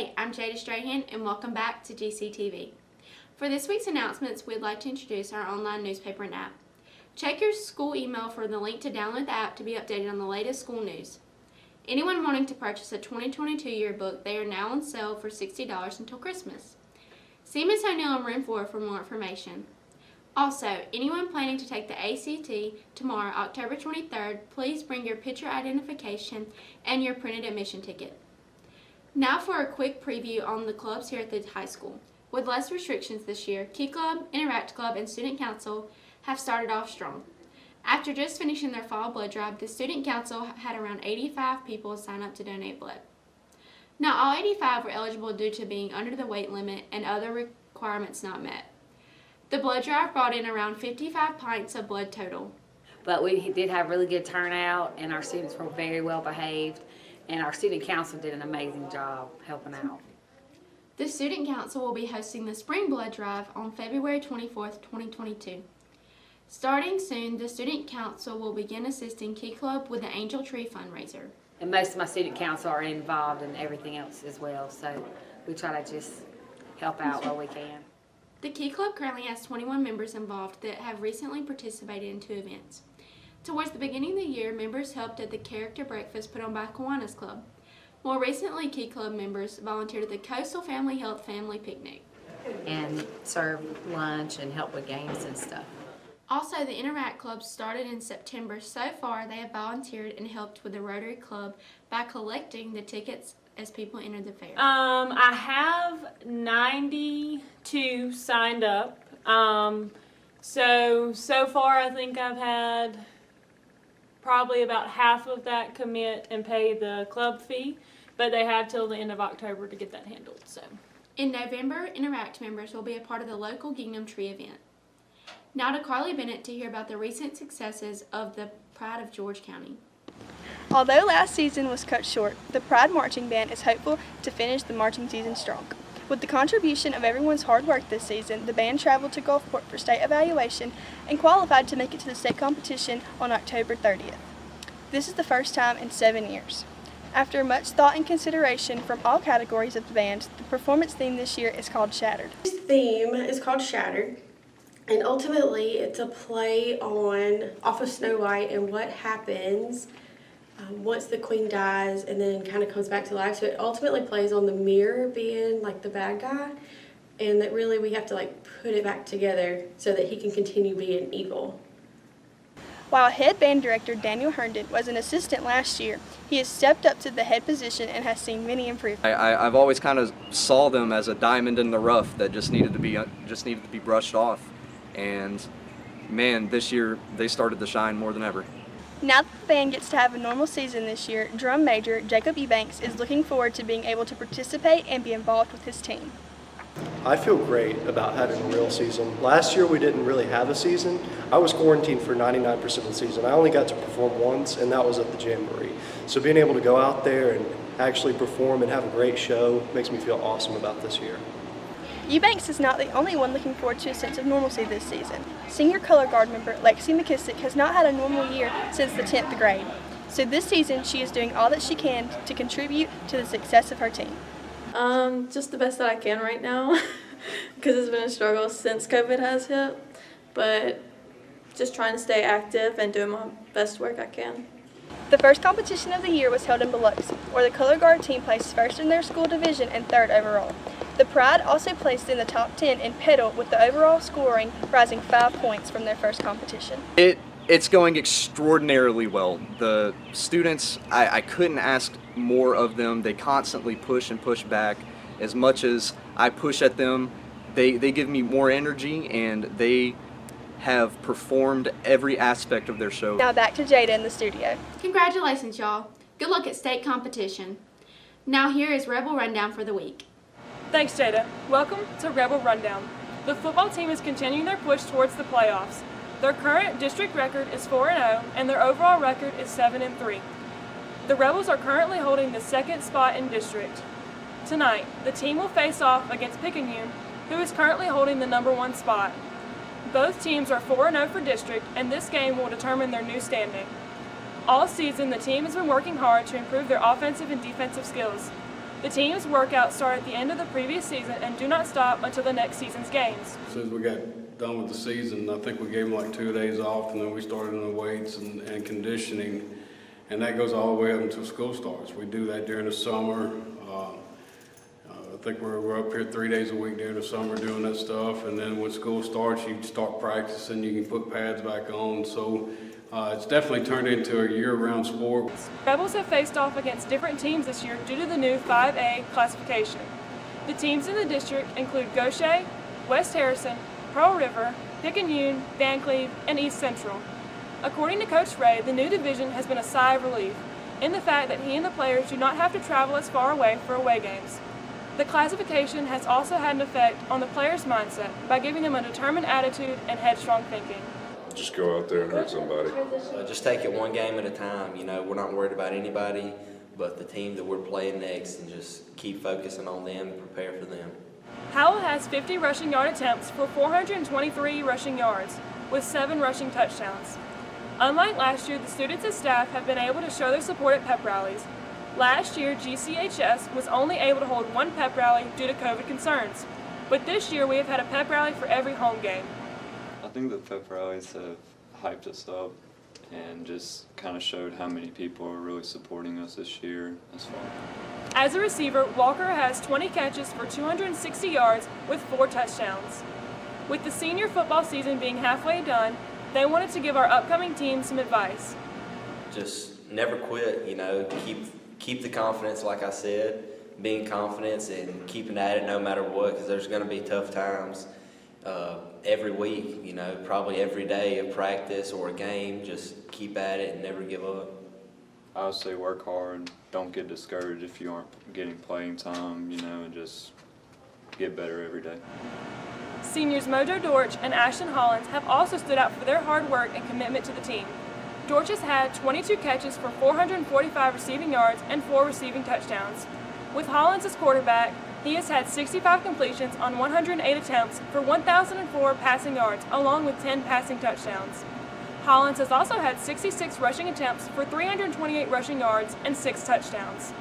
Hey, I'm Jada Strahan and welcome back to GCTV. For this week's announcements, we'd like to introduce our online newspaper and app. Check your school email for the link to download the app to be updated on the latest school news. Anyone wanting to purchase a 2022 yearbook, they are now on sale for $60 until Christmas. See Ms. O'Neill in room 4 for more information. Also, anyone planning to take the ACT tomorrow, October 23rd, please bring your picture identification and your printed admission ticket. Now for a quick preview on the clubs here at the high school. With less restrictions this year, Key Club, Interact Club, and Student Council have started off strong. After just finishing their fall blood drive, the Student Council had around 85 people sign up to donate blood. Not all 85 were eligible due to being under the weight limit and other requirements not met. The blood drive brought in around 55 pints of blood total. But we did have really good turnout, and our students were very well behaved, and our Student Council did an amazing job helping out. The Student Council will be hosting the Spring Blood Drive on February 24th, 2022. Starting soon, the Student Council will begin assisting Key Club with the Angel Tree fundraiser. And most of my Student Council are involved in everything else as well, so we try to just help out where we can. The Key Club currently has 21 members involved that have recently participated in 2 events. Towards the beginning of the year, members helped at the character breakfast put on by Kiwanis Club. More recently, Key Club members volunteered at the Coastal Family Health Family Picnic. And serve lunch and help with games and stuff. Also, the Interact Club started in September. So far, they have volunteered and helped with the Rotary Club by collecting the tickets as people enter the fair. I have 92 signed up. So far I think I've had probably about half of that commit and pay the club fee, but they have till the end of October to get that handled. So in November, Interact members will be a part of the local Gingham Tree event. Now to Carly Bennett to hear about the recent successes of the Pride of George County. Although last season was cut short, the Pride Marching Band is hopeful to finish the marching season strong. With the contribution of everyone's hard work this season, the band traveled to Gulfport for state evaluation and qualified to make it to the state competition on October 30th. This is the first time in 7 years. After much thought and consideration from all categories of the band, the performance theme this year is called Shattered. This theme is called Shattered, and ultimately it's a play off of Snow White and what happens once the queen dies and then kind of comes back to life. So it ultimately plays on the mirror being like the bad guy, and that really we have to like put it back together so that he can continue being evil. While head band director Daniel Herndon was an assistant last year, he has stepped up to the head position and has seen many improvements. I've always kind of saw them as a diamond in the rough that just needed to be brushed off, and man, this year they started to shine more than ever. Now that the band gets to have a normal season this year, drum major Jacob Ebanks is looking forward to being able to participate and be involved with his team. I feel great about having a real season. Last year we didn't really have a season. I was quarantined for 99% of the season. I only got to perform once, and that was at the Jamboree. So being able to go out there and actually perform and have a great show makes me feel awesome about this year. Eubanks is not the only one looking forward to a sense of normalcy this season. Senior color guard member Lexi McKissick has not had a normal year since the 10th grade. So this season she is doing all that she can to contribute to the success of her team. Just the best that I can right now because it's been a struggle since COVID has hit, but just trying to stay active and doing my best work I can. The first competition of the year was held in Biloxi, where the color guard team placed first in their school division and 3rd overall. The Pride also placed in the top 10 in Petal, with the overall scoring rising 5 points from their first competition. It's going extraordinarily well. The students, I couldn't ask more of them. They constantly push and push back. As much as I push at them, they give me more energy, and they have performed every aspect of their show. Now back to Jada in the studio. Congratulations, y'all. Good luck at state competition. Now here is Rebel Rundown for the week. thanks, Jada. Welcome to Rebel Rundown. The football team is continuing their push towards the playoffs. Their current district record is 4-0, and their overall record is 7-3. The Rebels are currently holding the 2nd spot in district. Tonight, the team will face off against Picayune, who is currently holding the number 1 spot. Both teams are 4-0 for district, and this game will determine their new standing. All season, the team has been working hard to improve their offensive and defensive skills. The team's workouts start at the end of the previous season and do not stop until the next season's games. As soon as we got done with the season, I think we gave them like 2 days off, and then we started on the weights and conditioning, and that goes all the way up until school starts. We do that during the summer. I think we're up here 3 days a week during the summer doing that stuff, and then when school starts, you start practicing, you can put pads back on. So it's definitely turned into a year-round sport. Rebels have faced off against different teams this year due to the new 5A classification. The teams in the district include Gaucher, West Harrison, Pearl River, Picayune, Vancleave, and East Central. According to Coach Ray, the new division has been a sigh of relief in the fact that he and the players do not have to travel as far away for away games. The classification has also had an effect on the players' mindset by giving them a determined attitude and headstrong thinking. Just go out there and hurt somebody. Just take it one game at a time. You know, we're not worried about anybody but the team that we're playing next, and just keep focusing on them and prepare for them. Howell has 50 rushing yard attempts for 423 rushing yards, with 7 rushing touchdowns. Unlike last year, the students and staff have been able to show their support at pep rallies. Last year, GCHS was only able to hold 1 pep rally due to COVID concerns, but this year we have had a pep rally for every home game. I think the pep rallies have hyped us up and just kind of showed how many people are really supporting us this year as well. As a receiver, Walker has 20 catches for 260 yards with 4 touchdowns. With the senior football season being halfway done, they wanted to give our upcoming team some advice. Just never quit, you know, keep the confidence, like I said, being confident and keeping at it no matter what, because there's going to be tough times every week, you know, probably every day of practice or a game. Just keep at it and never give up. I would say work hard, don't get discouraged if you aren't getting playing time, you know, and just get better every day. Seniors Mojo Dortch and Ashton Hollins have also stood out for their hard work and commitment to the team. Dortch has had 22 catches for 445 receiving yards and 4 receiving touchdowns. With Hollins as quarterback, he has had 65 completions on 108 attempts for 1,004 passing yards, along with 10 passing touchdowns. Hollins has also had 66 rushing attempts for 328 rushing yards and 6 touchdowns.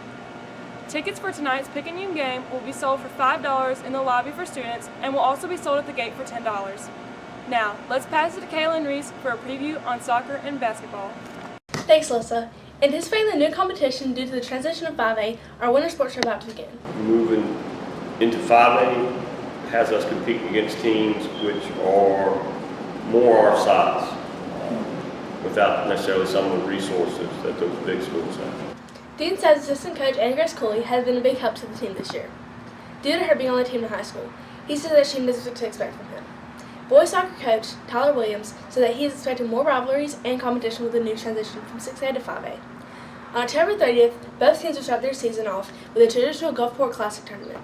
Tickets for tonight's Picayune game will be sold for $5 in the lobby for students and will also be sold at the gate for $10. Now, let's pass it to Kaylin Reese for a preview on soccer and basketball. Thanks, Alyssa. Anticipating the new competition due to the transition of 5A, our winter sports are about to begin. Moving into 5A has us competing against teams which are more our size, without necessarily some of the resources that those big schools have. Dean says assistant coach Annie Grace Cooley has been a big help to the team this year. Due to her being on the team in high school, he says that she knows what to expect from him. Boys soccer coach Tyler Williams said that he is expecting more rivalries and competition with the new transition from 6A to 5A. On October 30th, both teams will start their season off with a traditional Gulfport Classic tournament.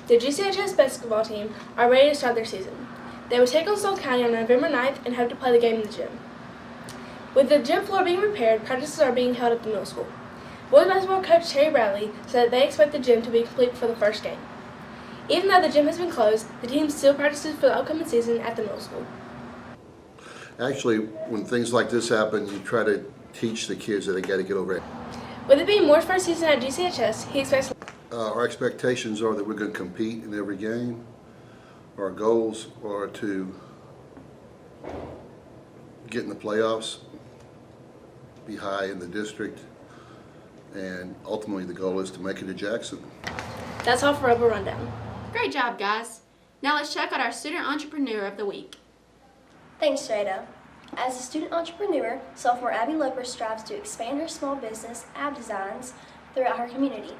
The GCHS basketball team are ready to start their season. They will take on Seoul County on November 9th and hope to play the game in the gym. With the gym floor being repaired, practices are being held at the middle school. Boys basketball coach Terry Bradley said that they expect the gym to be complete for the first game. Even though the gym has been closed, the team still practices for the upcoming season at the middle school. Actually, when things like this happen, you try to teach the kids that they got to get over it. With it being Moore's first season at GCHS, he expects. Our expectations are that we're going to compete in every game. Our goals are to get in the playoffs, be high in the district, and ultimately the goal is to make it to Jackson. That's all for Rebel Rundown. Great job, guys. Now let's check out our Student Entrepreneur of the Week. Thanks, Jada. As a student entrepreneur, sophomore Abby Loper strives to expand her small business, Ab Designs, throughout her community.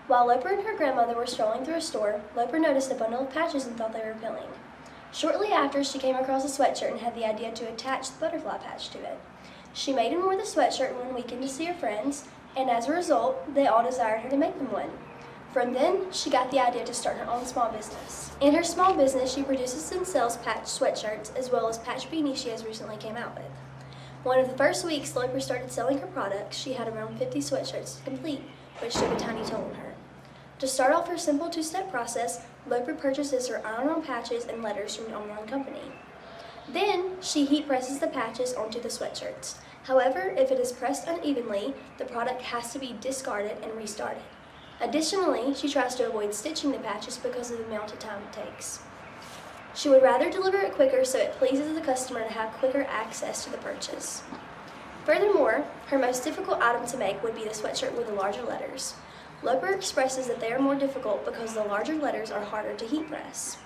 While Loper and her grandmother were strolling through a store, Loper noticed a bundle of patches and thought they were appealing. Shortly after, she came across a sweatshirt and had the idea to attach the butterfly patch to it. She made and wore the sweatshirt one weekend to see her friends, and as a result, they all desired her to make them one. From then, she got the idea to start her own small business. In her small business, she produces and sells patch sweatshirts as well as patch beanies she has recently came out with. One of the first weeks Loper started selling her products, she had around 50 sweatshirts to complete, which took a tiny toll on her. To start off her simple two-step process, Loper purchases her iron-on patches and letters from an online company. Then, she heat presses the patches onto the sweatshirts. However, if it is pressed unevenly, the product has to be discarded and restarted. Additionally, she tries to avoid stitching the patches because of the amount of time it takes. She would rather deliver it quicker so it pleases the customer to have quicker access to the purchase. Furthermore, her most difficult item to make would be the sweatshirt with the larger letters. Loper expresses that they are more difficult because the larger letters are harder to heat press.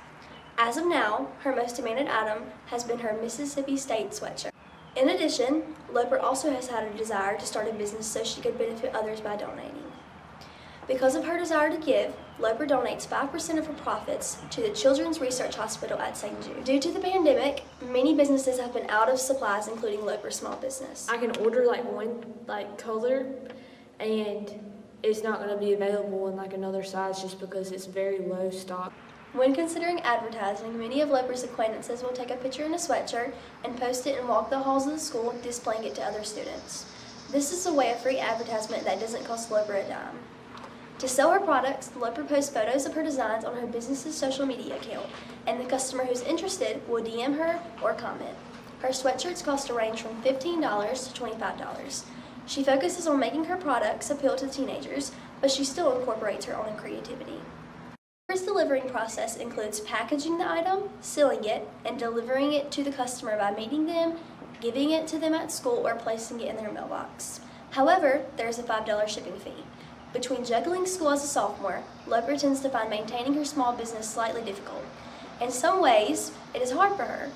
As of now, her most demanded item has been her Mississippi State sweatshirt. In addition, Loper also has had a desire to start a business so she could benefit others by donating. Because of her desire to give, Loper donates 5% of her profits to the Children's Research Hospital at St. Jude. Due to the pandemic, many businesses have been out of supplies, including Loper's small business. I can order like one color, and it's not going to be available in like another size just because it's very low stock. When considering advertising, many of Loper's acquaintances will take a picture in a sweatshirt and post it and walk the halls of the school, displaying it to other students. This is a way of free advertisement that doesn't cost Loper a dime. To sell her products, Loper posts photos of her designs on her business's social media account, and the customer who's interested will DM her or comment. Her sweatshirts cost a range from $15 to $25. She focuses on making her products appeal to teenagers, but she still incorporates her own creativity. Loper's delivering process includes packaging the item, sealing it, and delivering it to the customer by meeting them, giving it to them at school, or placing it in their mailbox. However, there is a $5 shipping fee. Between juggling school as a sophomore, Loper tends to find maintaining her small business slightly difficult. In some ways, it is hard for her,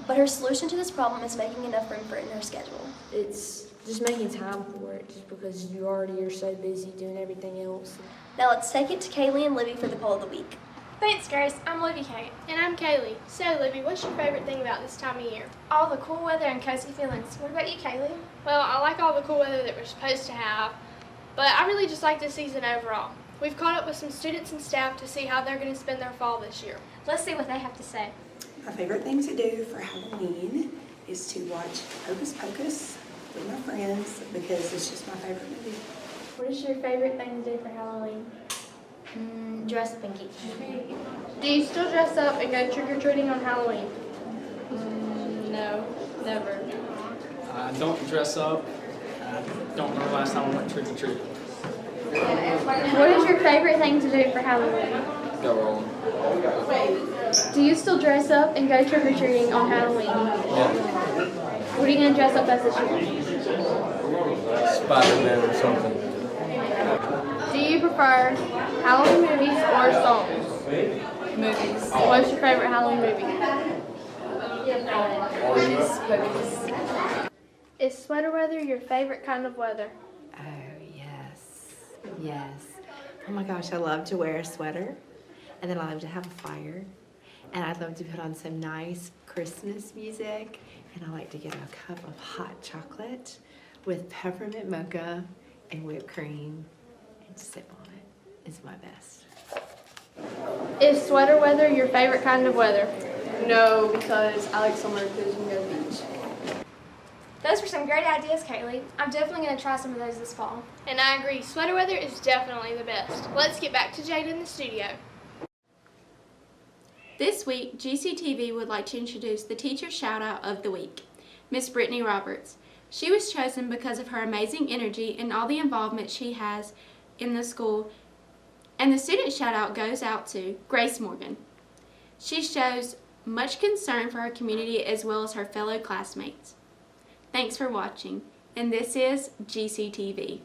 but her solution to this problem is making enough room for it in her schedule. It's just making time for it just because you already are so busy doing everything else. Now let's take it to Kaylee and Libby for the poll of the week. Thanks, Grace. I'm Libby Kate. And I'm Kaylee. So, Libby, what's your favorite thing about this time of year? All the cool weather and cozy feelings. What about you, Kaylee? Well, I like all the cool weather that we're supposed to have, but I really just like this season overall. We've caught up with some students and staff to see how they're going to spend their fall this year. Let's see what they have to say. My favorite thing to do for Halloween is to watch Hocus Pocus with my friends because it's just my favorite movie. What is your favorite thing to do for Halloween? Dress up and get candy. Do you still dress up and go trick-or-treating on Halloween? No, never. I don't dress up. I don't know the last time I went trick-or-treating. What is your favorite thing to do for Halloween? Go rolling. Do you still dress up and go trick-or-treating on Halloween? Yeah. What are you going to dress up as this year? Spider-Man or something. Do you prefer Halloween movies or songs? Movies. What's your favorite Halloween movie? Hocus Pocus. Is sweater weather your favorite kind of weather? Oh, yes. Yes. Oh my gosh, I love to wear a sweater, and then I love to have a fire, and I love to put on some nice Christmas music, and I like to get a cup of hot chocolate with peppermint mocha and whipped cream and sip on it. It's my best. Is sweater weather your favorite kind of weather? No, because I like summer because you can go to the beach. Those were some great ideas, Kaylee. I'm definitely going to try some of those this fall. And I agree, sweater weather is definitely the best. Let's get back to Jade in the studio. This week, GCTV would like to introduce the Teacher Shoutout of the Week, Miss Brittany Roberts. She was chosen because of her amazing energy and all the involvement she has in the school. And the student shoutout goes out to Grace Morgan. She shows much concern for her community as well as her fellow classmates. Thanks for watching, and this is GCTV.